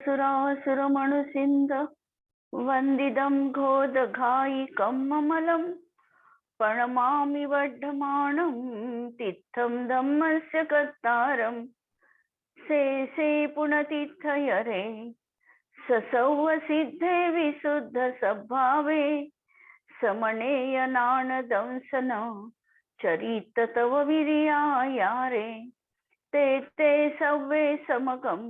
सुरासुरमणुसिन्ध वन्दिदं घोदघायिकं ममलं प्रणमामि वर्धमानं तीर्थं धम्मस्य कर्तारं से पुनतीर्थयरे ससौवसिद्धे विशुद्ध सद्भावे समनेयनानदंसन चरित तव विर्यायारे ते सव्वे समगं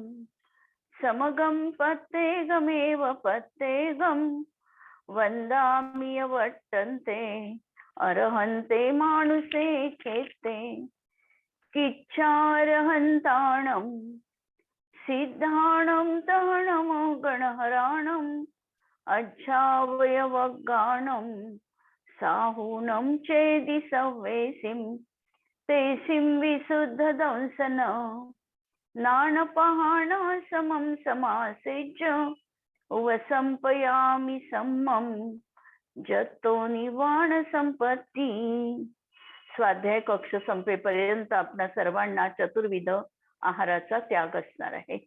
पत्तेगमेव पत्तेगं वन्दामि वर्तन्ते अर्हन्ते मानुषे खेते किच्चार्हन्ताणं सिद्धाणं तहनमो गणहराणम् अज्झावयवगाणं साहूनं चेदि सव्वेसिं तेसिं विशुद्धदंसन नानपहाण समं समासेज्य वसंपयामि सम्मं जतो निवाण संपत्ती। स्वाध्याय कक्ष संपेपर्यंत आपणा सर्वांना चतुर्विध आहाराचा त्याग असणार आहे।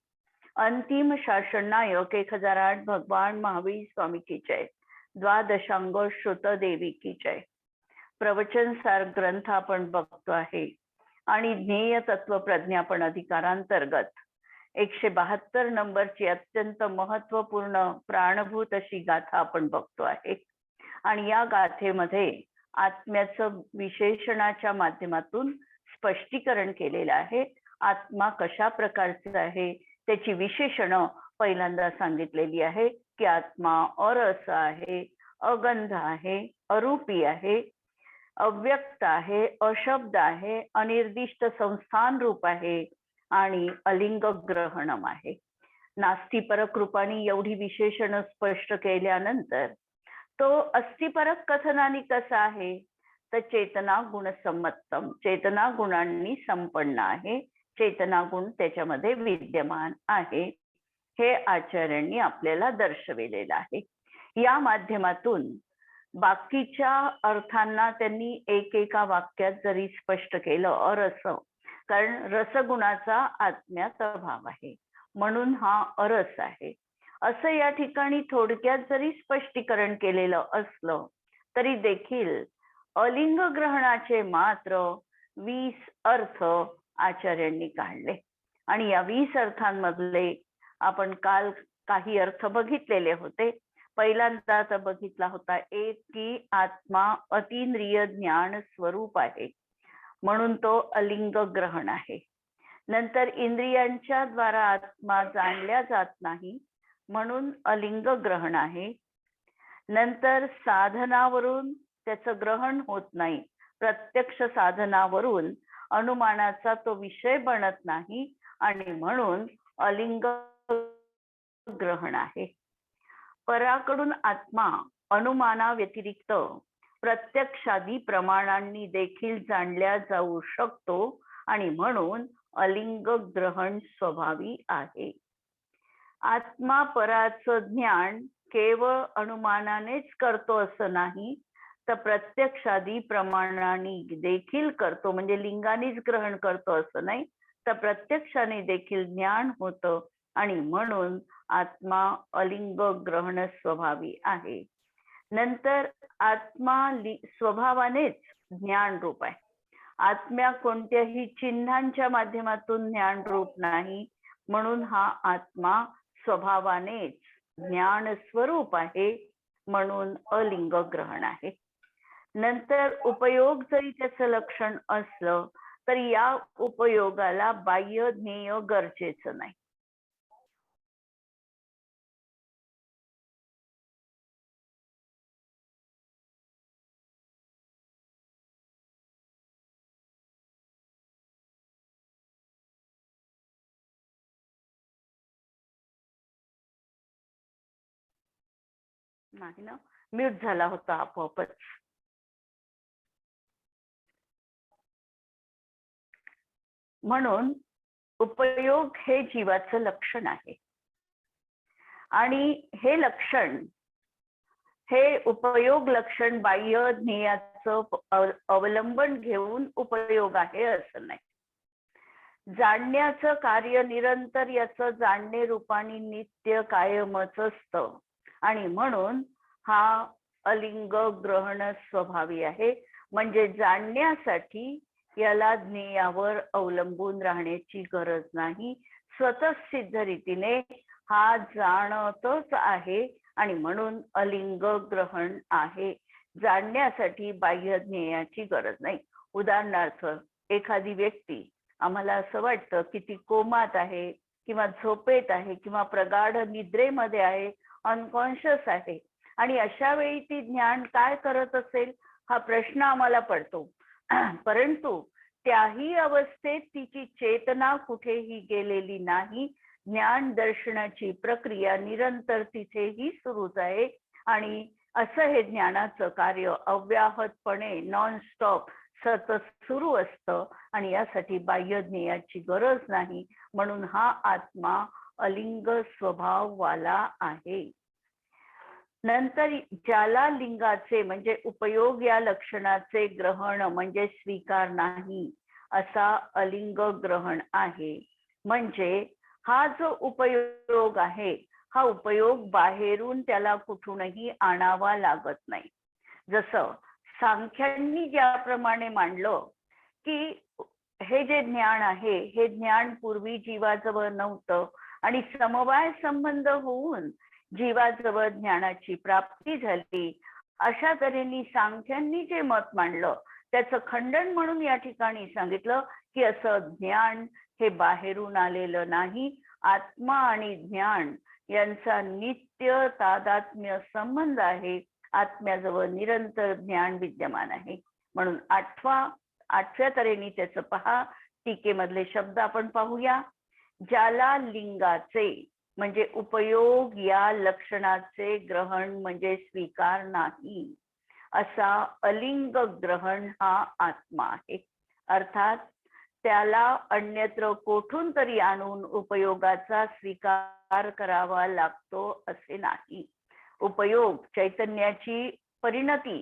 अंतिम शासन नायक 1008 भगवान महावीर स्वामी की जय। द्वादशांग श्रुत देवी की जय। प्रवचन सार ग्रंथ आपण बघतो आहे आणि ज्ञेय तत्व प्रज्ञापन अधिकारांतर्गत 172 नंबरची अत्यंत महत्वपूर्ण प्राणभूत अशी गाथा आपण बघतो आहे। आणि या गाथेमध्ये आत्म्याचं विशेषणाच्या माध्यमातून स्पष्टीकरण केलेलं आहे। आत्मा कशा प्रकारचा आहे त्याची विशेषण पहिल्यांदा सांगितलेली आहे की आत्मा अरस आहे, अगंध आहे, अरूपी आहे, अव्यक्त आहे, अशब्द आहे, अनिर्दिष्ट संस्थान रूप आहे आणि अलिंग ग्रहणम आहे। नास्तिपरक रूपाने एवढी विशेषण स्पष्ट केल्यानंतर तो अस्तिपरक कथनाने कसा आहे तर चेतना गुण सम्मतम, चेतना गुणांनी संपन्न आहे, चेतना गुण त्याच्यामध्ये विद्यमान आहे, हे आचार्यांनी आपल्याला दर्शविलेलं आहे। या माध्यमातून बाकीच्या अर्थांना त्यांनी एकेका वाक्यात जरी स्पष्ट केलं अरस, कारण रसगुणाचा आत्म्यात भाव आहे म्हणून हा अरस आहे असं या ठिकाणी थोडक्यात जरी स्पष्टीकरण केलेलं असलं तरी देखील अलिंग ग्रहणाचे मात्र 20 अर्थ आचार्यांनी काढले। आणि या 20 अर्थांमधले आपण काल काही अर्थ बघितलेले होते। पहिल्यांदा बघितला होता एक की आत्मा अतिंद्रिय ज्ञान स्वरूप आहे म्हणून तो अलिंग ग्रहण आहे। नंतर इंद्रियांच्या द्वारा आत्मा जाणल्या जात नाही म्हणून अलिंग ग्रहण आहे। नंतर साधनावरून त्याचं ग्रहण होत नाही, प्रत्यक्ष साधनावरून अनुमानाचा तो विषय बनत नाही आणि म्हणून अलिंग ग्रहण आहे। पराकडून आत्मा अनुमाना व्यतिरिक्त प्रत्यक्षादी प्रमाणांनी देखील जाणल्या जाऊ शकतो आणि म्हणून अलिंग ग्रहण स्वभावी आहे। आत्मा पराचं ज्ञान केवळ अनुमानानेच करतो असं नाही तर प्रत्यक्षादी प्रमाणांनी देखील करतो, म्हणजे लिंगानेच ग्रहण करतो असं नाही तर प्रत्यक्षाने देखील ज्ञान होतं आणि म्हणून आत्मा अलिंग ग्रहण स्वभावी आहे। नंतर आत्मा स्वभावानेच ज्ञान रूप आहे। आत्म्या कोणत्याही चिन्हांच्या माध्यमातून ज्ञान रूप नाही म्हणून हा आत्मा स्वभावानेच ज्ञान स्वरूप आहे म्हणून अलिंग ग्रहण आहे। नंतर उपयोग जरी त्याचं लक्षण असलं तरी या उपयोगाला बाह्य ज्ञेय गरजेचं नाही। नाही ना, म्यूट झाला होता आपोआपच। म्हणून उपयोग हे जीवाचं लक्षण आहे आणि हे लक्षण, हे उपयोग लक्षण बाह्य ज्ञेयाचं अवलंबन घेऊन उपयोग आहे असं नाही। जाणण्याचं कार्य निरंतर याचं जाणणे रूपाने नित्य कायमच असतं आणि म्हणून हा अलिंग ग्रहण स्वभावी आहे. म्हणजे जाणण्यासाठी याला ज्ञेयावर अवलंबून राहण्याची गरज नाही. स्वतः सिद्ध रीतीने हा जाणतच आहे आणि म्हणून अलिंग ग्रहण आहे. जाणण्यासाठी बाह्य ज्ञेयाची गरज नाही. उदाहरणार्थ एखादी व्यक्ती आम्हाला असं वाटतं की ती कोमात आहे किंवा झोपेत आहे किंवा प्रगाढ निद्रेमध्ये आहे, अनकॉन्शियस आहे आणि अशा वेळी ती ज्ञान काय करत असेल हा प्रश्न आम्हाला पडतो. परंतु त्याही अवस्थेत तिची चेतना कुठेही गेलेली नाही. ज्ञान दर्शनाची प्रक्रिया निरंतर तिथेही सुरूच आहे आणि असं हे ज्ञानाचं कार्य अव्याहतपणे नॉनस्टॉप सतत सुरू असतं आणि यासाठी बाह्य ज्ञेयाची गरज नाही. म्हणून हा आत्मा अलिंग स्वभाववाला आहे. नंतर ज्याला लिंगाचे म्हणजे उपयोग या लक्षणाचे ग्रहण म्हणजे स्वीकार नाही असा अलिंग ग्रहण आहे. म्हणजे हा जो उपयोग आहे हा उपयोग बाहेरून त्याला कुठूनही आणावा लागत नाही. जसं सांख्यांनी ज्याप्रमाणे मांडलं की हे जे ज्ञान आहे हे ज्ञान पूर्वी जीवाजवळ नव्हतं आणि समवाय संबंध होऊन जीवाजवळ ज्ञानाची प्राप्ती झाली. अशा तऱ्हेने सांख्यांनी जे मत मांडलं त्याचं खंडन म्हणून या ठिकाणी सांगितलं की असं ज्ञान हे बाहेरून आलेलं नाही. आत्मा आणि ज्ञान यांचा नित्य तादात्म्य संबंध आहे. आत्म्याजवळ निरंतर ज्ञान विद्यमान आहे. म्हणून आठव्या तऱ्हेने त्याचं पहा. टीकेमधले शब्द आपण पाहूया. ज्याला लिंगाचे म्हणजे उपयोग या लक्षणाचे ग्रहण म्हणजे स्वीकार नाही असा अलिंग ग्रहण हा आत्मा आहे. अर्थात त्याला अन्यत्र कोठून तरी आणून उपयोगाचा स्वीकार करावा लागतो असे नाही. उपयोग चैतन्याची परिणती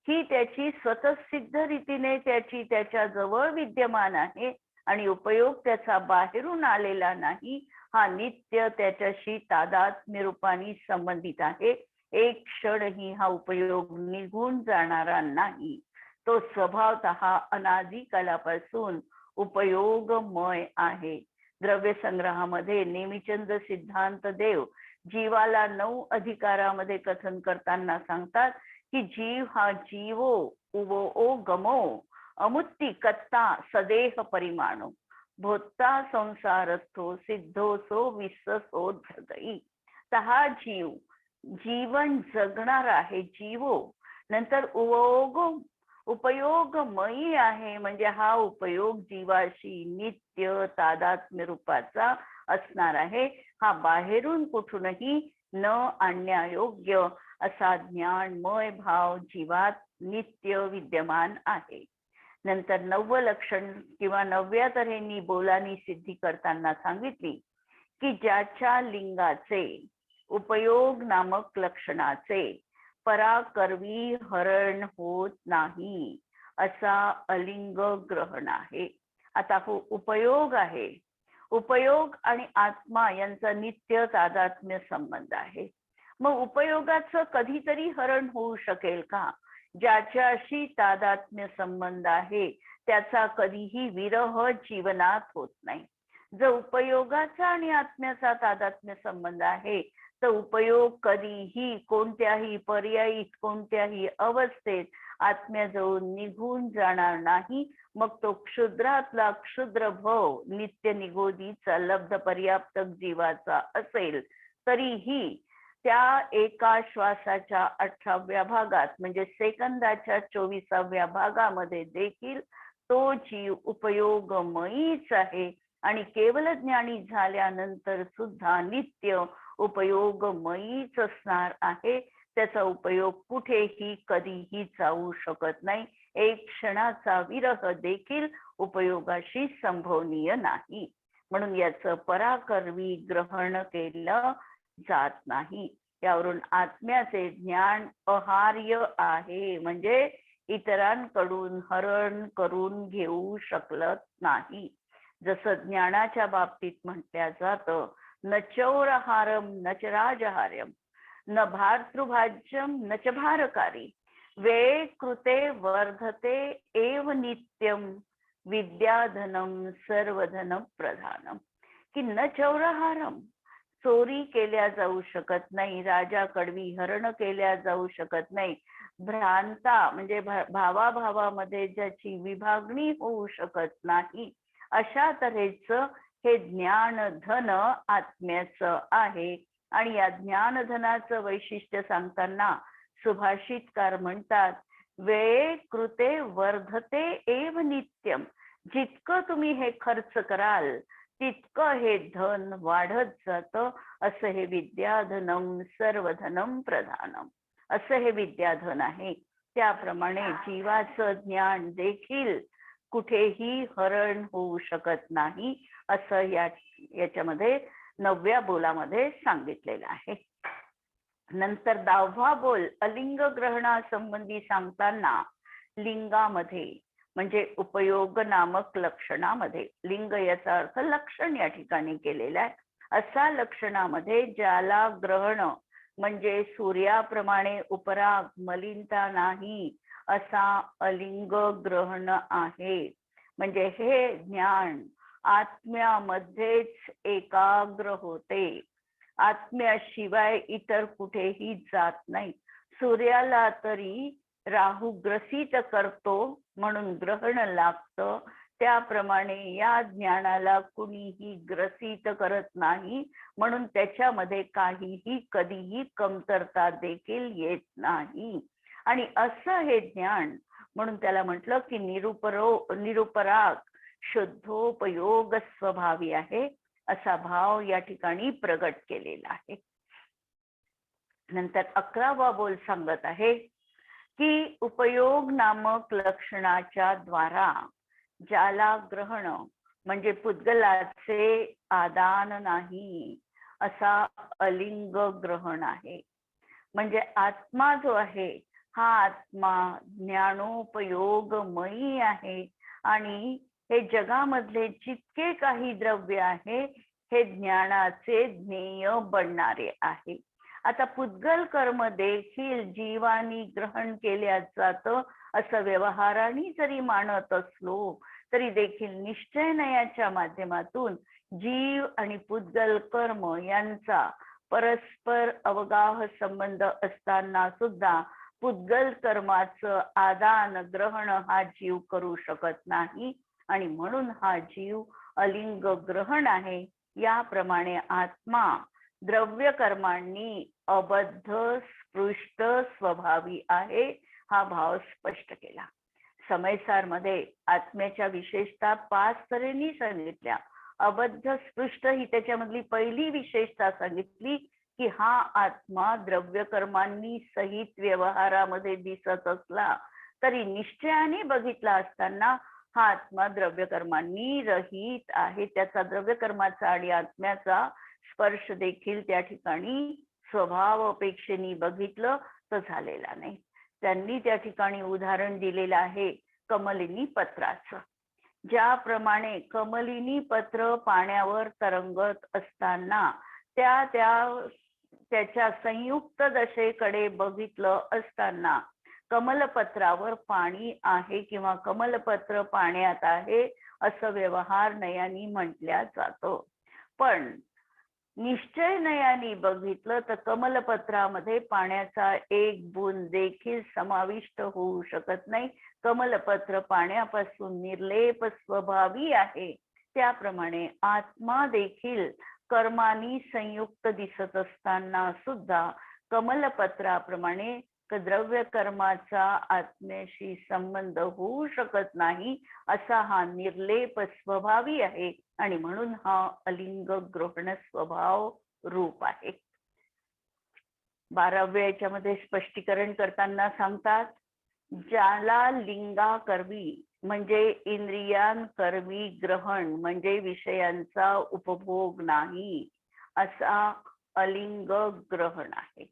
ही त्याची स्वतःसिद्ध रीतीने त्याच्या जवळ विद्यमान आहे आणि उपयोग त्याचा बाहेरून आलेला नाही. हा नित्य त्याच्याशी तादात्म्य रूपाने संबंधित आहे. एक क्षणही हा उपयोग निघून जाणारा नाही. तो स्वभावतः अनादी कालापासून उपयोगमय आहे. द्रव्य संग्रहामध्ये नेमिचंद सिद्धांत देव जीवाला 9 अधिकारामध्ये कथन करताना सांगतात की जीव हा जीवो उवो ओ गमो अमुत्ती कत्ता सदेह परिमाणो भोत्ता संसारस्थो सिद्धो सो विससो धगई. तर हा जीव जीवन जगणार आहे जीवो. नंतर उपयोगमयी आहे म्हणजे हा उपयोग जीवाशी नित्य तादात्म्य रूपाचा असणार आहे. हा बाहेरून कुठूनही न आणण्यायोग्य असा ज्ञानमय भाव जीवात नित्य विद्यमान आहे. नंतर 9 लक्षण किंवा 9व्या तऱ्हेने बोलानी सिद्धी करताना सांगितली की ज्याच्या लिंगाचे उपयोग नामक लक्षणाचे पराकरवी हरण होत नाही असा अलिंग ग्रहण आहे. आता हो उपयोग आहे. उपयोग आणि आत्मा यांचा नित्य तादात्म्य संबंध आहे. मग उपयोगाचं कधीतरी हरण होऊ शकेल का? ज्याच्याशी तादात्म्य संबंध आहे त्याचा कधीही विरह जीवनात होत नाही. जर उपयोगाचा आणि आत्म्याचा तादात्म्य संबंध आहे तर उपयोग कधीही कोणत्याही पर्यायी कोणत्याही अवस्थेत आत्म्याजवळ निघून जाणार नाही. मग तो क्षुद्रातला क्षुद्र भव नित्य निगोदीचा लब्ध पर्याप्तक जीवाचा असेल तरीही त्या एका श्वासाच्या 18व्या भागात म्हणजे सेकंदाच्या 24व्या भागामध्ये देखील तो जीव उपयोगमयीच आहे आणि केवळ ज्ञानी झाल्यानंतर सुद्धा नित्य उपयोगमयीच असणार आहे. त्याचा उपयोग कुठेही कधीही जाऊ शकत नाही. एक क्षणाचा विरह देखील उपयोगाशी संभवनीय नाही. म्हणून याचं पराकरवी ग्रहण केलं जात नाही. यावरून आत्म्याचे ज्ञान अहार्य आहे म्हणजे इतरांकडून हरण करून घेऊ शकत नाही. जसं ज्ञानाच्या बाबतीत म्हटल्या जातं, न चौरहारम न च राजहार्यम न भातृभाज्यम न च भारकारी वे कृते वर्धते एव नित्यम विद्याधनम सर्वधन प्रधानम. की न चौरहारम, चोरी केल्या जाऊ शकत नाही, राजाकडवी हरण केल्या जाऊ शकत नाही, भ्रांता म्हणजे भावाभावामध्ये ज्याची विभागणी होऊ शकत नाही, अशा तऱ्हेचं हे ज्ञानधन आत्म्याचं आहे. आणि या ज्ञानधनाचं वैशिष्ट्य सांगताना सुभाषितकार म्हणतात, वेळे कृते वर्धते एव नित्यम. जितकं तुम्ही हे खर्च कराल तितकं हे धन वाढत जातं. असं हे विद्याधनम सर्वधनम प्रधानम, असं हे विद्याधन आहे. त्याप्रमाणे जीवाचं ज्ञान देखील कुठेही हरण होऊ शकत नाही, असं याच्यामध्ये 9व्या बोलामध्ये सांगितलेलं आहे. नंतर 10वा बोल अलिंग ग्रहणासंबंधी सांगताना लिंगामध्ये म्हणजे उपयोग नामक लक्षणामध्ये, लिंग याचा अर्थ लक्षण या ठिकाणी केलेला आहे. असा लक्षणामध्ये ज्याला ग्रहण म्हणजे सूर्याप्रमाणे उपराग मलिनता नाही असा अलिंग ग्रहण आहे. म्हणजे हे ज्ञान आत्म्यामध्येच एकाग्र होते, आत्म्याशिवाय इतर कुठेही जात नाही. सूर्याला तरी राहू ग्रसित करतो म्हणून ग्रहण लागतं, त्याप्रमाणे या ज्ञानाला कुणीही ग्रसित करत नाही म्हणून त्याच्यामध्ये काहीही कधीही कमतरता देखील येत नाही. आणि असं हे ज्ञान म्हणून त्याला म्हटलं की निरुपराग शुद्धोपयोग स्वभावी आहे, असा भाव या ठिकाणी प्रगट केलेला आहे. नंतर 11वा बोल सांगत आहे की उपयोग नामक लक्षणाच्या द्वारा ज्याला ग्रहण म्हणजे पुद्गलाचे आदान नाही असा अलिंग ग्रहण आहे. म्हणजे आत्मा जो आहे हा आत्मा ज्ञानोपयोगमयी आहे आणि हे जगामधले जितके काही द्रव्य आहे हे ज्ञानाचे ज्ञेय बनणारे आहे. आता पुद्गल कर्म देखील जीवानी ग्रहण केल्या जातं असं व्यवहाराने जरी मानत असलो तरी देखील निश्चयनयाच्या माध्यमातून जीव आणि पुद्गल कर्म यांचा परस्पर अवगाह संबंध असताना सुद्धा पुद्गल कर्माचं आदान ग्रहण हा जीव करू शकत नाही आणि म्हणून हा जीव अलिंग ग्रहण आहे. याप्रमाणे आत्मा द्रव्य कर्मांनी अबद्ध स्पृष्ट स्वभावी आहे, हा भाव स्पष्ट केला. समयसार मध्ये आत्म्याच्या विशेषता 5 तऱ्हेनी सांगितल्या. अबद्ध स्पृष्ट ही त्याच्यामधली पहिली विशेषता सांगितली की हा आत्मा द्रव्य कर्मांनी सहित व्यवहारामध्ये दिसत असला तरी निश्चयाने बघितला असताना हा आत्मा द्रव्य कर्मांनी रहित आहे. त्याचा द्रव्य कर्माचा आणि आत्म्याचा स्पर्श देखील त्या ठिकाणी स्वभाव अपेक्षेने बघितलं तर झालेला नाही. त्यांनी त्या ठिकाणी उदाहरण दिलेलं आहे कमलिनी पत्राचं. ज्याप्रमाणे कमलिनी पत्र पाण्यावर तरंगत असताना त्याच्या संयुक्त दशेकडे बघितलं असताना कमलपत्रावर पाणी आहे किंवा कमलपत्र पाण्यात आहे असं व्यवहार नयानी म्हटल्या जातो. पण निश्चय नयानी बघितलं तर कमलपत्रामध्ये पाण्याचा एक बूंद देखील समाविष्ट होऊ शकत नाही. कमलपत्र पाण्यापासून निर्लेप स्वभावी आहे. त्याप्रमाणे आत्मा देखील कर्मानी संयुक्त दिसत असताना सुद्धा कमलपत्राप्रमाणे द्रव्य कर्माचा आत्म्याशी संबंध होऊ शकत नाही असा हा निर्लेप स्वभावी आहे आणि म्हणून हा अलिंग ग्रहण स्वभाव रूप आहे. 12व्या याच्यामध्ये स्पष्टीकरण करताना सांगतात, ज्याला लिंगाकर्मी म्हणजे इंद्रियांकर्मी ग्रहण म्हणजे विषयांचा उपभोग नाही असा अलिंग ग्रहण आहे.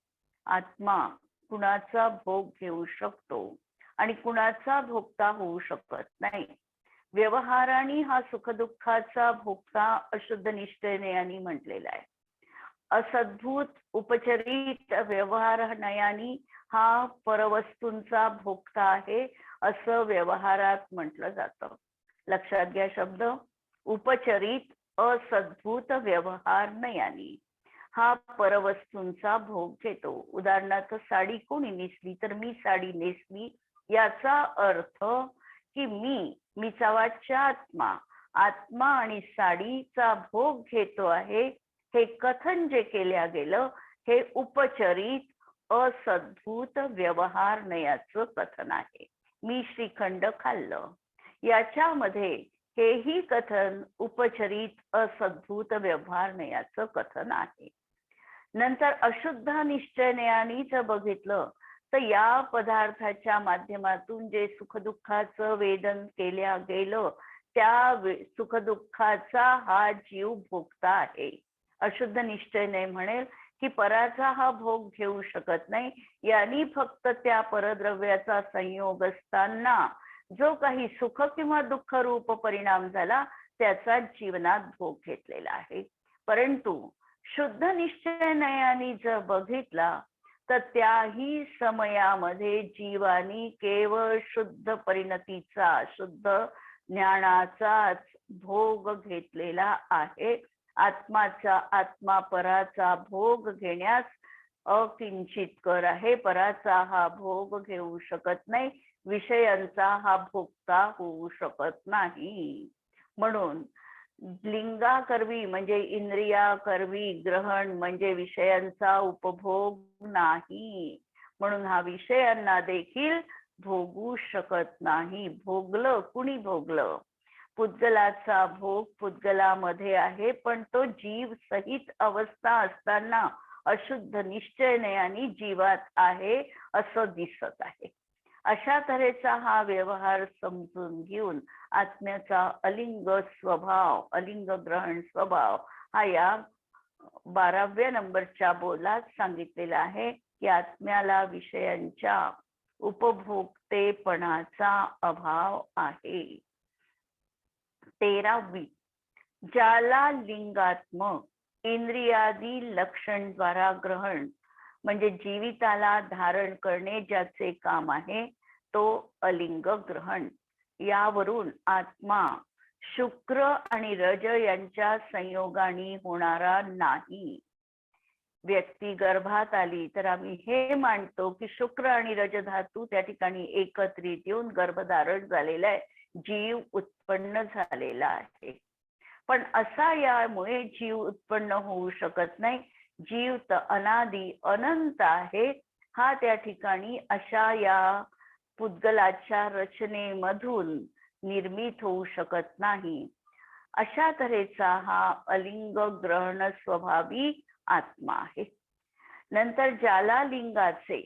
आत्मा कुणाचा भोग घेऊ शकतो आणि कुणाचा भोगता होऊ शकत नाही. व्यवहाराने हा सुखदुःखाचा भोगता अशुद्ध निश्चयने म्हटलेला आहे. असद्भूत उपचरित व्यवहार नयानी हा परवस्तूंचा भोगता आहे असं व्यवहारात म्हटलं जातं. लक्षात घ्या शब्द उपचरित असद्भूत व्यवहार नयानी हा परवस्तूंचा भोग घेतो. उदाहरणार्थ साडी कोणी नेसली तर मी साडी नेसली याचा अर्थ की मीचा वाच्य आत्मा आत्मा आणि साडीचा भोग घेतो आहे. हे कथन जे केल्या गेलं हे उपचरित असद्भूत व्यवहार नयाचं कथन आहे. मी श्रीखंड खाल्लं याच्यामध्ये हेही कथन उपचरित असद्भूत व्यवहार नयाचं कथन आहे. नंतर अशुद्ध निश्चयने जर बघितलं तर या पदार्थाच्या माध्यमातून जे सुखदुःखाचं वेदन केल्या गेलं त्या सुखदुःखाचा हा जीव भोगता आहे. अशुद्ध निश्चयने म्हणेल की पराचा हा भोग घेऊ शकत नाही. यांनी फक्त त्या परद्रव्याचा संयोग असताना जो काही सुख किंवा दुःख रूप परिणाम झाला त्याचा जीवनात भोग घेतलेला आहे. परंतु शुद्ध निश्चयने जर बघितला तर त्याही समयामध्ये जीवानी केवळ शुद्ध परिणतीचा शुद्ध ज्ञानाचाच भोग घेतलेला आहे. आत्माचा आत्मा पराचा भोग घेण्यास अकिंचित कर आहे. पराचा हा भोग घेऊ शकत नाही. विषयांचा हा भोगता होऊ शकत नाही. म्हणून लिंगाकरवी म्हणजे इंद्रियाकरवी ग्रहण म्हणजे विषयांचा उपभोग नाही. म्हणून हा विषयांना देखील भोगू शकत नाही. भोगलं कुणी भोगलं? पुद्गलाचा भोग पुद्गलामध्ये आहे पण तो जीव सहित अवस्था असताना अशुद्ध निश्चयने जीवात आहे असं दिसत आहे. अशा तऱ्हेचा हा व्यवहार समजून घेऊन आत्म्याचा अलिंग स्वभाव अलिंग ग्रहण स्वभाव हा या 12व्या नंबरच्या बोलात सांगितलेला आहे की आत्म्याला विषयांच्या उपभोक्तेपणाचा अभाव आहे. 13वी ज्याला लिंगात्मक इंद्रियादी लक्षण द्वारा ग्रहण म्हणजे जीविताला धारण करणे ज्याचे काम आहे तो अलिंग ग्रहण. यावरून आत्मा शुक्र आणि रज यांच्या संयोगाने होणारा नाही. व्यक्ती गर्भात आली तर आम्ही हे मानतो की शुक्र आणि रज धातू त्या ठिकाणी एकत्रित येऊन गर्भधारण झालेला आहे. जीव उत्पन्न झालेला आहे. पण असा यामुळे जीव उत्पन्न होऊ शकत नाही. जीव तर अनादी अनंत आहे. हा त्या ठिकाणी अशा या पुद्गलाच्या रचनेमधून निर्मित होऊ शकत नाही. अशा तऱ्हेचा हा अलिंग ग्रहण स्वभावी आत्मा आहे. नंतर ज्याला लिंगाचे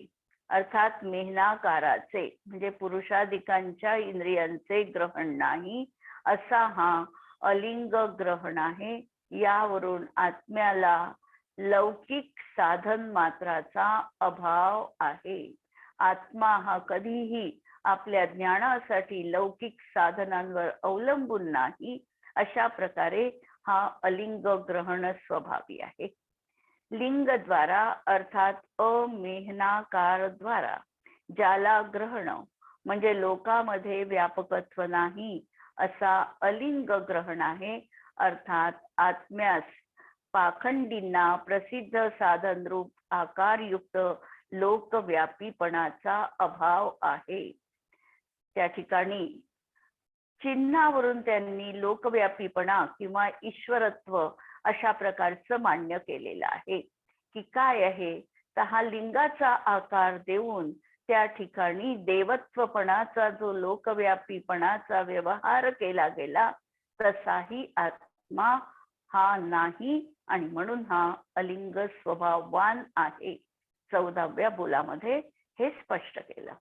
अर्थात मेहनाकाराचे म्हणजे पुरुषाधिकांच्या इंद्रियांचे ग्रहण नाही असा हा अलिंग ग्रहण आहे. यावरून आत्म्याला लौकिक साधन मात्राचा अभाव आहे. आत्मा हा कधीही आपल्या ज्ञानासाठी लौकिक साधनांवर अवलंबून नाही. अशा प्रकारे हा अलिंग ग्रहण स्वभावी आहे. लिंग द्वारा अर्थात अमेहनाकार द्वारा ज्याला ग्रहण म्हणजे लोकांमध्ये व्यापकत्व नाही असा अलिंग ग्रहण आहे. अर्थात आत्म्यास पाखंडींना प्रसिद्ध साधन रूप आकारयुक्त लोकव्यापीपणाचा अभाव आहे. त्या ठिकाणी चिन्हावरून त्यांनी लोकव्यापीपणा किंवा ईश्वरत्व अशा प्रकारचं मान्य केलेलं आहे. की काय आहे तर हा लिंगाचा आकार देऊन त्या ठिकाणी देवत्वपणाचा जो लोकव्यापीपणाचा व्यवहार केला गेला तसाही आत्मा हा नाही आणि म्हणून हा अलिंग स्वभाववान आहे. 14व्या बोलामध्ये हे स्पष्ट केलं.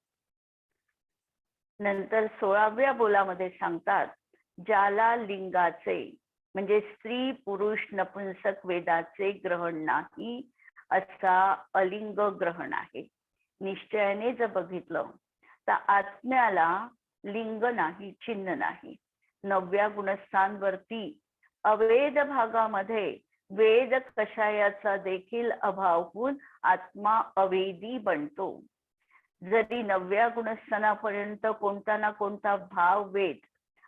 नंतर 16व्या बोलामध्ये सांगतात ज्याला लिंगाचे म्हणजे स्त्री पुरुष नपुंसक वेदाचे ग्रहण नाही असा अलिंग ग्रहण आहे. निश्चयाने जर बघितलं तर आत्म्याला लिंग नाही चिन्ह नाही. 9व्या गुणस्थानवरती अवेद भागामध्ये वेद कषायाचा देखील अभाव होऊन आत्मा अवेदी बनतो. जरी 9व्या गुणस्थानापर्यंत कोणता ना कोणता भाव वेद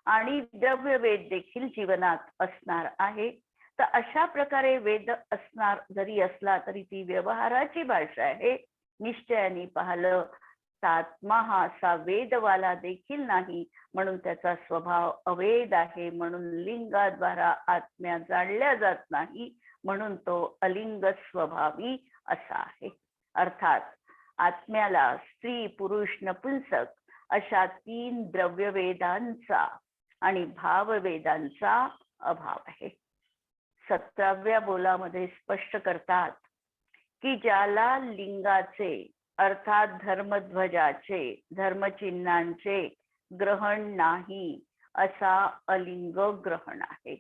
आणि द्रव्य वेद देखील जीवनात असणार आहे, तर अशा प्रकारे वेद असणार जरी असला तरी ती व्यवहाराची भाषा आहे. निश्चयाने पाहिलं आत्मा हा असा वेदवाला देखील नाही, म्हणून त्याचा स्वभाव अवेद आहे. म्हणून लिंगाद्वारा आत्म्या जाणल्या जात नाही, म्हणून तो अलिंग स्वभावी असा आहे. अर्थात आत्म्याला स्त्री पुरुष नपुंसक अशा 3 द्रव्यवेदांचा आणि भाववेदांचा अभाव आहे. 17व्या बोलामध्ये स्पष्ट करतात की ज्याला लिंगाचे अर्थात धर्मध्वजाचे धर्मचिन्हांचे ग्रहण नाही असा अलिंग ग्रहण आहे.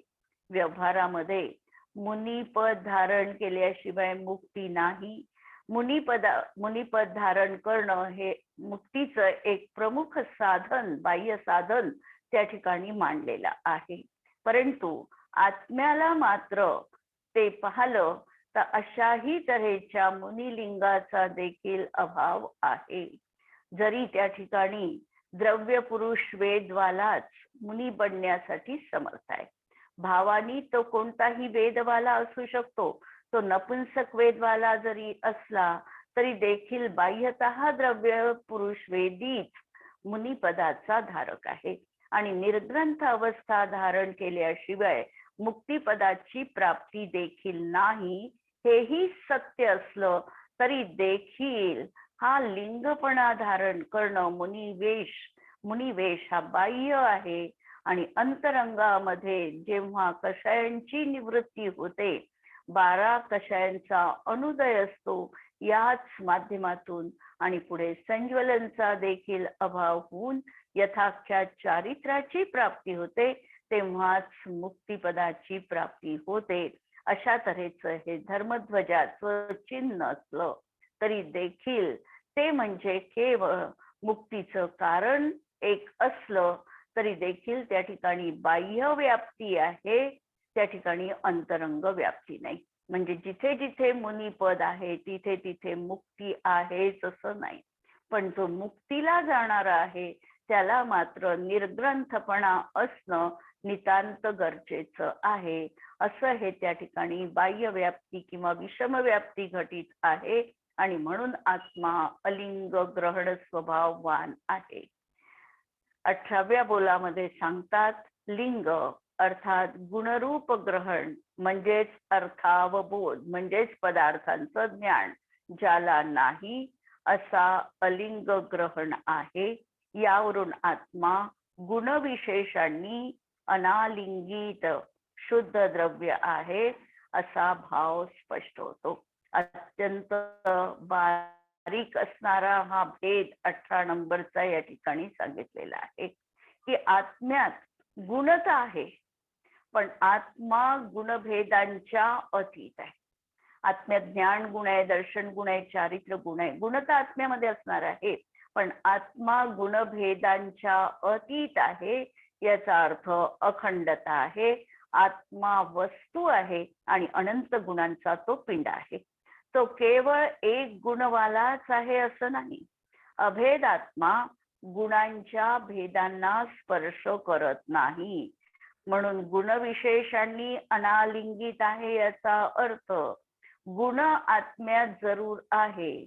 व्यवहारामध्ये मुनिपद धारण केल्याशिवाय मुक्ती नाही. मुनिपद धारण करणं हे मुक्तीचं एक प्रमुख साधन, बाह्य साधन त्या ठिकाणी मांडलेलं आहे. परंतु आत्म्याला मात्र ते पाहिलं तर अशाही तऱ्हेच्या मुनिलिंगाचा देखील अभाव आहे. जरी त्या ठिकाणी द्रव्य पुरुष वेदवालाच मुनी बनण्यासाठी समर्थ आहे. भावानी तो कोणताही वेदवाला असू शकतो. तो नपुंसक वेदवाला जरी असला तरी देखील बाह्यतः द्रव्य पुरुष वेदीच मुनिपदाचा धारक आहे आणि निर्ग्रंथ अवस्था धारण केल्याशिवाय मुक्तिपदाची प्राप्ती देखील नाही. हेही सत्य असलं तरी देखील हा लिंगपणा धारण करणं मुनिवेश हा बाह्य आहे आणि अंतरंगामध्ये जेव्हा कषायांची निवृत्ती होते, 12 कषायांचा अनुदय असतो, याच माध्यमातून आणि पुढे संज्वलनचा देखील अभाव होऊन यथाख्या चारित्र्याची प्राप्ती होते, तेव्हाच मुक्तिपदाची प्राप्ती होते. अशा तऱ्हेचं हे धर्मध्वजाचं चिन्ह असलं तरी देखील ते म्हणजे केवळ मुक्तीचं कारण एक असलं तरी देखील त्या ठिकाणी बाह्य व्याप्ती आहे, त्या ठिकाणी अंतरंग व्याप्ती नाही. म्हणजे जिथे जिथे मुनिपद आहे तिथे तिथे मुक्ती आहेच असं नाही. पण जो मुक्तीला जाणारा आहे त्याला मात्र निर्ग्रंथपणा असणं नितांत गरजेचं आहे. असं हे त्या ठिकाणी बाह्य व्याप्ती किंवा विषम व्याप्ती घटित आहे आणि म्हणून आत्मा अलिंग ग्रहण स्वभाववान आहे. 18व्या बोलामध्ये सांगतात लिंग अर्थात गुणरूप ग्रहण म्हणजेच अर्थावबोध म्हणजेच पदार्थांचं ज्ञान ज्याला नाही असा अलिंग ग्रहण आहे. यावरून आत्मा गुणविशेषांनी अनालिंगित शुद्ध द्रव्य आहे असा भाव स्पष्ट होतो. अत्यंत बारीक असणारा हा भेद 18 नंबरचा या ठिकाणी सांगितलेला आहे की आत्म्यात गुणता आहे, पण आत्मा गुणभेदांच्या अतीत आहे. आत्म्यात ज्ञान गुण आहे, दर्शन गुण आहे, चारित्र्य गुण आहे. गुणता आत्म्यामध्ये असणार आहे, पण आत्मा गुणभेदांच्या अतीत आहे. याचा अर्थ अखंडता आहे. आत्मा वस्तू आहे आणि अनंत गुणांचा तो पिंड आहे. तो केवळ एक गुणवालाच आहे असं नाही. अभेद आत्मा गुणांच्या भेदांना स्पर्श करत नाही. म्हणून गुणविशेषांनी अनालिंगित आहे याचा अर्थ गुण आत्म्यात जरूर आहे,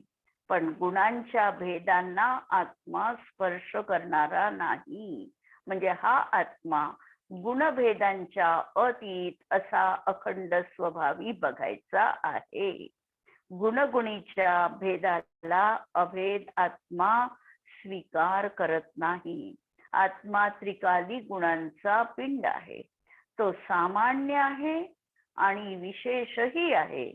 पण गुणांच्या भेदांना आत्मा स्पर्श करणारा नाही. म्हणजे हा आत्मा गुणभेदांच्या अतीत असा अखंड स्वभावी बघायचा आहे. गुणगुणीच्या भेदाला अभेद आत्मा स्वीकार करत नाही. आत्मा त्रिकाली गुणांचा पिंड आहे. तो सामान्य आहे आणि विशेषही आहे.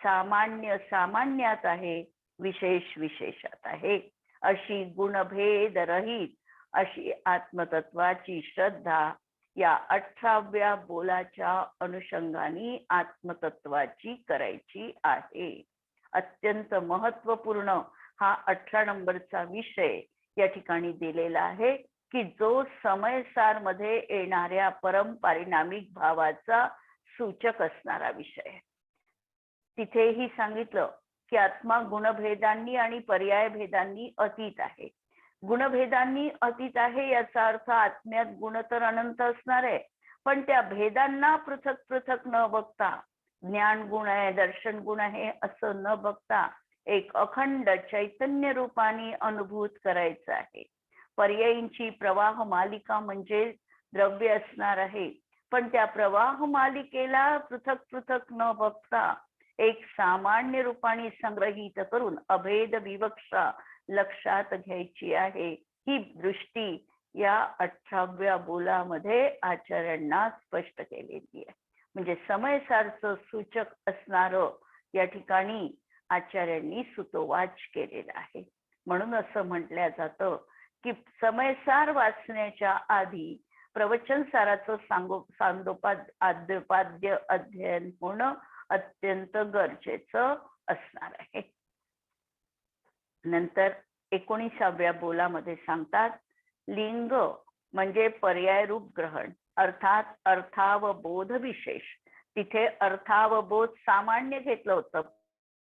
सामान्य सामान्यात आहे, विशेष विशेषात आहे. अशी गुणभेद रहित अशी आत्मतत्वाची श्रद्धा या 18व्या बोलाच्या अनुषंगाने आत्मतत्वाची करायची आहे. अत्यंत महत्वपूर्ण हा 18 नंबरचा विषय या ठिकाणी दिलेला आहे. की जो समयसार मध्ये येणाऱ्या परमपारिणामिक भावाचा सूचक असणारा विषय आहे. तिथेही सांगितलं की आत्मा गुणभेदांनी आणि पर्याय भेदांनी अतीत आहे. गुणभेदांनी अतीत आहे याचा अर्थ आत्म्यात गुण तर अनंत असणार आहे, पण त्या भेदांना पृथक पृथक न बघता, ज्ञान गुण आहे, दर्शन गुण आहे असं न बघता एक अखंड चैतन्य रूपाने अनुभूत करायचं आहे. पर्यायींची प्रवाह मालिका म्हणजे द्रव्य असणार आहे, पण त्या प्रवाह मालिकेला पृथक पृथक न बघता एक सामान्य रूपाने संग्रहित करून अभेद विवक्षा लक्षात घ्यायची आहे. ही दृष्टी या 18व्या बोलामध्ये आचार्यांना स्पष्ट केलेली आहे. म्हणजे समयसारचं सूचक असणारं या ठिकाणी आचार्यांनी सुतोवाच केलेलं आहे. म्हणून असं म्हटलं जातं की समयसार वाचण्याच्या आधी प्रवचन साराचं सांदोपाद्य अध्ययन होणं अत्यंत गरजेचं असणार आहे. नंतर 19व्या बोलामध्ये सांगतात, लिंग म्हणजे पर्याय रूप ग्रहण, अर्थात अर्थावबोध विशेष. तिथे अर्थावबोध सामान्य घेतलं होतं,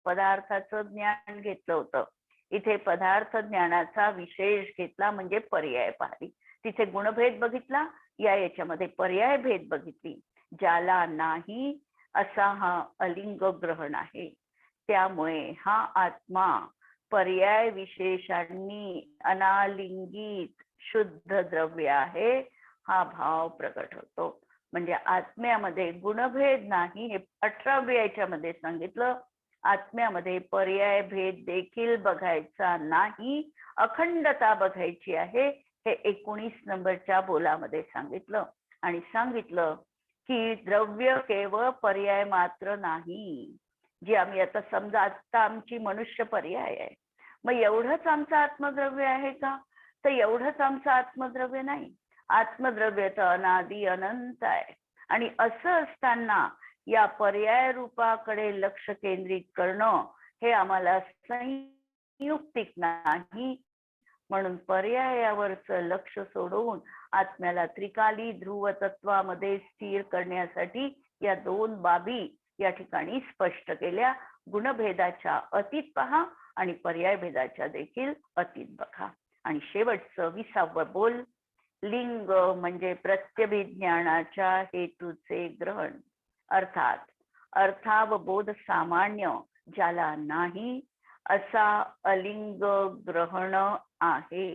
पदार्थाचं ज्ञान घेतलं होतं. इथे पदार्थ ज्ञानाचा विशेष घेतला म्हणजे पर्याय पाहिली. तिथे गुणभेद बघितला, याच्यामध्ये पर्याय भेद बघितली. ज्याला नाही असा हा अलिंग ग्रहण आहे. त्यामुळे हा आत्मा पर्याय विशेषांनी अनालिंगित शुद्ध द्रव्य आहे हा भाव प्रकट होतो. म्हणजे आत्म्यामध्ये गुणभेद नाही हे 18व्या याच्यामध्ये सांगितलं. आत्म्यामध्ये पर्याय भेद देखील बघायचा नाही, अखंडता बघायची आहे, हे 19 नंबरच्या बोलामध्ये सांगितलं. आणि सांगितलं की द्रव्य केवळ पर्याय मात्र नाही. जी आम्ही आता समजा आता आमची मनुष्य पर्याय आहे, मग एवढंच आमचं आत्मद्रव्य आहे का? तर एवढंच आमचं आत्मद्रव्य नाही. आत्मद्रव्य तर अनादि अनंत आहे. आणि असं असताना या पर्याय रूपाकडे लक्ष केंद्रित करणं हे आम्हाला संयुक्तिक नाही. म्हणून पर्यायावरचं लक्ष सोडवून आत्म्याला त्रिकाली ध्रुव तत्वामध्ये स्थिर करण्यासाठी या 2 बाबी या ठिकाणी स्पष्ट केल्या. गुणभेदाच्या अतीत पहा आणि पर्याय भेदाच्या देखील अतीत बघा. आणि शेवटचं 20वं बोल, लिंग म्हणजे प्रत्यभिज्ञानाच्या हेतूचे ग्रहण, अर्थात अर्थावबोध सामान्य ज्याला नाही असा अलिंग ग्रहण आहे.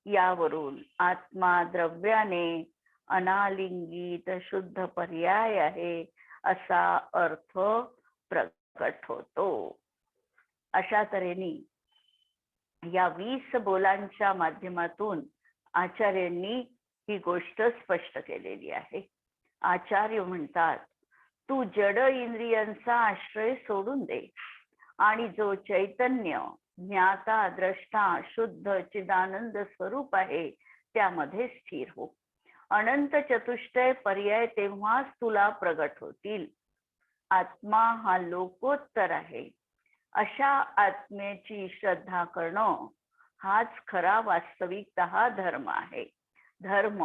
यावरून आत्मा द्रव्याने अनालिंगित शुद्ध पर्याय आहे असा अर्थ प्रकट होतो. अशा तऱ्हेने या 20 बोलांच्या माध्यमातून आचार्यांनी ही गोष्ट स्पष्ट केलेली आहे. आचार्य म्हणतात, तू जड इंद्रियांचा आश्रय सोडून दे आणि जो चैतन्य ज्ञाता द्रष्टा शुद्ध चिदानंद स्वरूप आहे त्यामध्ये स्थिर हो. अनंत चतुष्टय पर्याय तेव्हाच तुला प्रगट होतील. आत्मा हा लोकोत्तर आहे. अशा आत्म्याची श्रद्धा करणं हाच खरा वास्तविकतः धर्म आहे. धर्म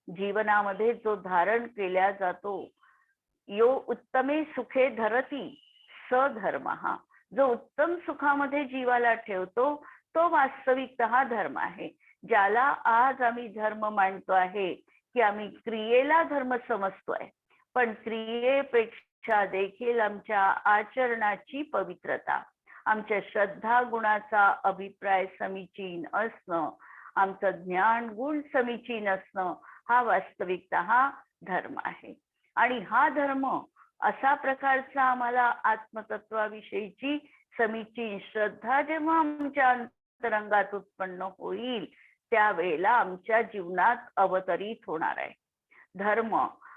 जीवनामध्ये जो धारण केला जातो, यो उत्तमे सुखे धरती स धर्म, हा जो उत्तम सुखामध्ये जीवाला ठेवतो तो वास्तविकतः धर्म आहे. ज्याला आज आम्ही धर्म मानतो आहे की आम्ही क्रियेला धर्म समजतोय, पण क्रियेपेक्षा देखील आमच्या आचरणाची पवित्रता, आमच्या श्रद्धा गुणाचा अभिप्राय समीचीन असणं, आमचं ज्ञान गुण समीचीन असणं हा वास्तविकतः धर्म आहे. आणि हा धर्म असा प्रकारचा आम्हाला आत्मतत्वाविषयीची समीचीन श्रद्धा जेव्हा आमच्या अंतरंगात उत्पन्न होईल त्यावेळेला आमच्या जीवनात अवतरित होणार आहे. धर्म,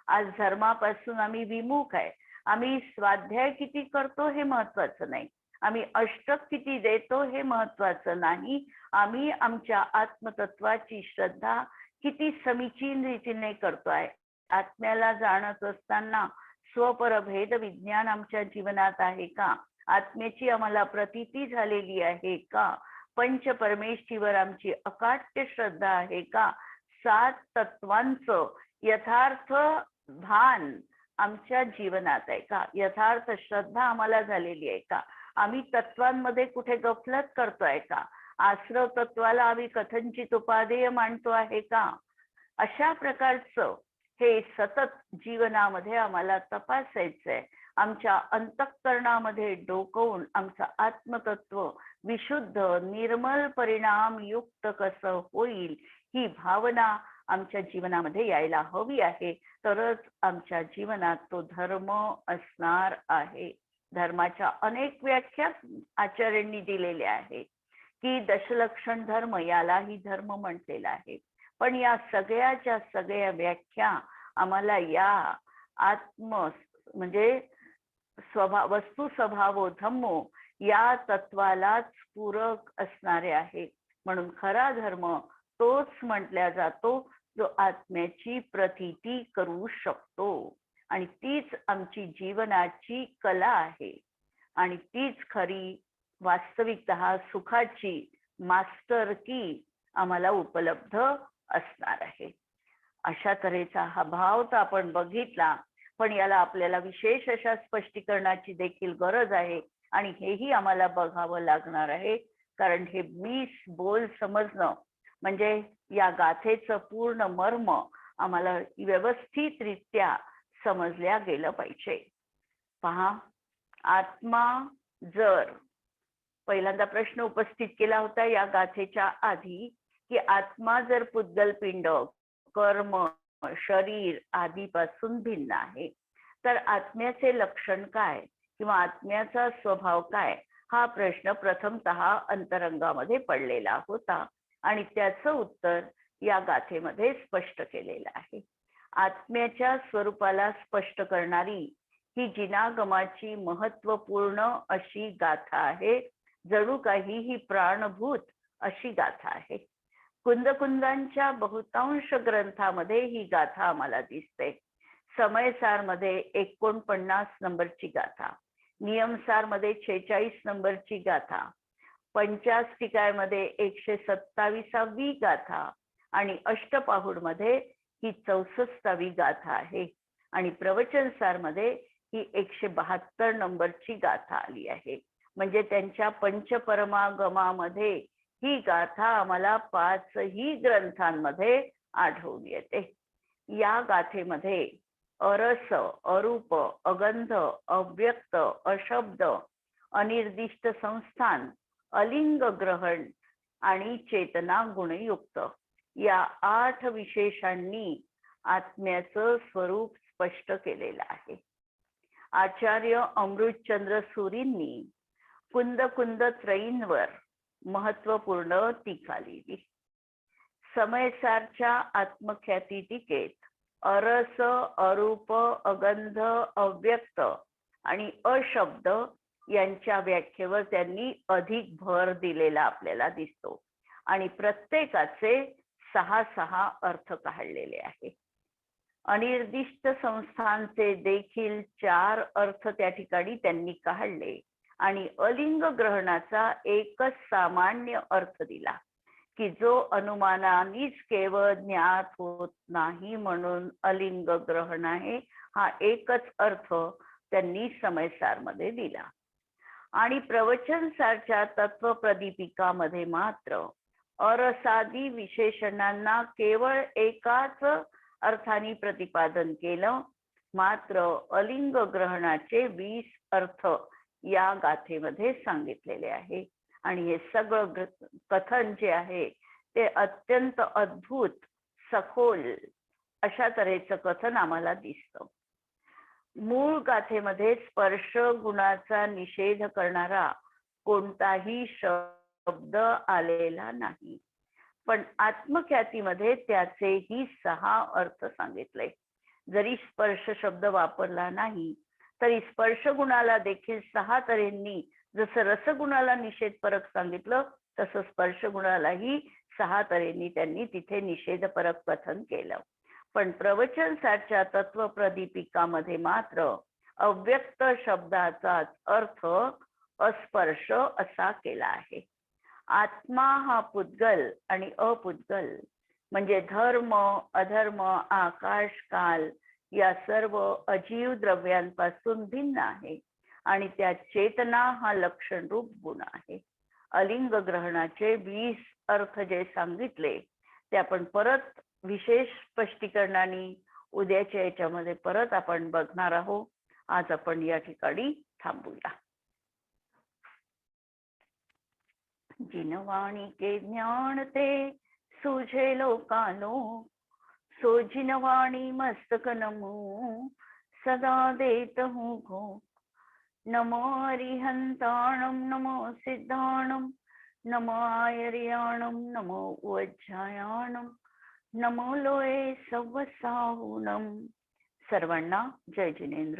आज धर्मापासून आम्ही विमुख आहे. आम्ही स्वाध्याय किती करतो हे महत्वाचं नाही, आम्ही अष्टक किती देतो हे महत्वाचं नाही, आम्ही आमच्या आत्मतत्वाची श्रद्धा किती समीचीन रीतीने करतोय. आत्म्याला जाणत असताना स्वपरभेद विज्ञान आमच्या जीवनात आहे का? आत्म्याची आम्हाला प्रतीती झालेली आहे का? पंच परमेश्वरीवर आमची अकाट्य श्रद्धा आहे का? 7 तत्वांचं यथार्थ भान आमच्या जीवनात आहे का? यथार्थ श्रद्धा आम्हाला झालेली आहे का? आम्ही तत्वांमध्ये कुठे गफलत करतोय का? आश्रव तत्वाला आम्ही कथनचित उपादेय मांडतो आहे का? अशा प्रकारचं हे सतत जीवनामध्ये आम्हाला तपासायचंय. आमच्या अंतःकरणामध्ये डोकवून आमचं आत्मतत्व विशुद्ध निर्मल परिणाम युक्त कसं होईल ही भावना आमच्या जीवनामध्ये यायला हवी आहे. तरच आमच्या जीवनात तो धर्म असणार आहे. धर्माच्या अनेक व्याख्या आचार्यांनी दिलेल्या आहेत की दशलक्षण धर्म यालाही धर्म म्हटलेला आहे. पण या सगळ्याच्या सगळ्या व्याख्या आम्हाला या आत्म म्हणजे वस्तू स्वभावो धम्मो या तत्वालाच पूरक असणारे आहे. म्हणून खरा धर्म तोच म्हटला जातो जो आत्म्याची प्रतीती करू शकतो. आणि तीच आमची जीवनाची कला आहे. आणि तीच खरी वास्तविकतः सुखाची मास्टर की आम्हाला उपलब्ध असणार आहे. अशा तऱ्हेचा हा भाव तर आपण बघितला, पण याला आपल्याला विशेष अशा स्पष्टीकरणाची देखील गरज आहे. आणि हेही आम्हाला बघावं लागणार आहे, कारण हे 20 बोल समजणं म्हणजे या गाथेचं पूर्ण मर्म आम्हाला व्यवस्थितरित्या समजल्या गेलं पाहिजे. पहा, आत्मा जर पहिल्यांदा प्रश्न उपस्थित केला होता या गाथेच्या आधी की आत्मा जर पुद्गल पिंड कर्म शरीर आदीपासून भिन्न आहे, तर आत्म्याचे लक्षण काय किंवा आत्म्याचा स्वभाव काय हा प्रश्न प्रथमतः अंतरंगामध्ये पडलेला होता. आणि त्याचं उत्तर या गाथेमध्ये स्पष्ट केलेलं आहे. आत्म्याच्या स्वरूपाला स्पष्ट करणारी ही जिनागमाची महत्वपूर्ण अशी गाथा आहे. जणू काही ही प्राणभूत अशी गाथा आहे. कुंदकुंदांच्या बहुतांश ग्रंथामध्ये ही गाथा आम्हाला दिसते. समयसार मध्ये 49 नंबरची गाथा, नियमसार मध्ये 46 नंबरची गाथा, पंचास्तिकामध्ये 127वी गाथा आणि अष्टपाहुड मध्ये ही 64वी गाथा आहे. आणि प्रवचनसार मध्ये ही 172 नंबरची गाथा आली आहे. म्हणजे त्यांच्या पंचपरमागमामध्ये ही गाथा आम्हाला 5ही ग्रंथांमध्ये आढळून येते. या गाथेमध्ये अरस, अरूप, अगंध, अव्यक्त, अशब्द, अनिर्दिष्ट संस्थान, अलिंग ग्रहण आणि चेतना गुणयुक्त या 8 विशेषांनी आत्म्याचं स्वरूप स्पष्ट केलेलं आहे. आचार्य अमृतचंद्र सुरींनी कुंद कुंद त्रयींवर महत्वपूर्ण टीका लिहिली. समयसारच्या आत्मख्याती टीकेत अरस, अरूप, अगंध, अव्यक्त आणि अशब्द यांच्या व्याख्येवर त्यांनी अधिक भर दिलेला आपल्याला दिसतो. आणि प्रत्येकाचे 6 अर्थ काढलेले आहे. अनिर्दिष्ट संस्थांचे देखील 4 अर्थ त्या ठिकाणी त्यांनी काढले. आणि अलिंग ग्रहणाचा एकच सामान्य अर्थ दिला की जो अनुमानानेच केवळ ज्ञात होत नाही, म्हणून अलिंग ग्रहण आहे. हा एकच अर्थ त्यांनी समयसार मध्ये दिला. आणि प्रवचनसारच्या तत्वप्रदीपिकामध्ये मात्र अरसादी विशेषणांना केवळ एकाच अर्थाने प्रतिपादन केलं. मात्र अलिंग ग्रहणाचे 20 अर्थ या गाथेमध्ये सांगितलेले आहे. आणि हे सगळं कथन जे आहे ते अत्यंत अद्भुत, सखोल अशा तऱ्हेचं कथन आम्हाला दिसतं. मूळ गाथेमध्ये स्पर्श गुणाचा निषेध करणारा कोणताही शब्द आलेला नाही, पण आत्मख्यातीमध्ये त्याचेही 6 अर्थ सांगितले. जरी स्पर्श शब्द वापरला नाही तरी स्पर्श गुणाला देखील 6 तऱ्हेंनी, जसं रसगुणाला निषेधपरक सांगितलं तसं स्पर्श गुणालाही 6 तऱ्हेंनी त्यांनी तिथे निषेधपरक कथन केलं. पण प्रवचनसारच्या तत्वप्रदीपिकामध्ये मात्र अव्यक्त शब्दाचा अर्थ अस्पर्श असा केला आहे. आत्मा हा पुद्गल आणि अपुद्गल म्हणजे धर्म अधर्म आकाश काल या सर्व अजीव द्रव्यांपासून भिन्न आहे आणि त्या चेतना हा लक्षण रूप गुण आहे. अलिंग ग्रहणाचे 20 अर्थ जे सांगितले ते आपण परत विशेष स्पष्टीकरणाने उद्याच्या याच्यामध्ये परत आपण बघणार आहोत. आज आपण या ठिकाणी थांबूया. जिनवाणी के ज्ञान ते सूझे लोकालो, सो जिनवाणी मस्तक नमो सदा देत हूँ घो. नमो अरिहंताणम नमो सिद्धाणम नमो आयर्याणम नमो उज्जयाणम नमो लोये सवसाहुणम. सर्वांना जय जिनेंद्र.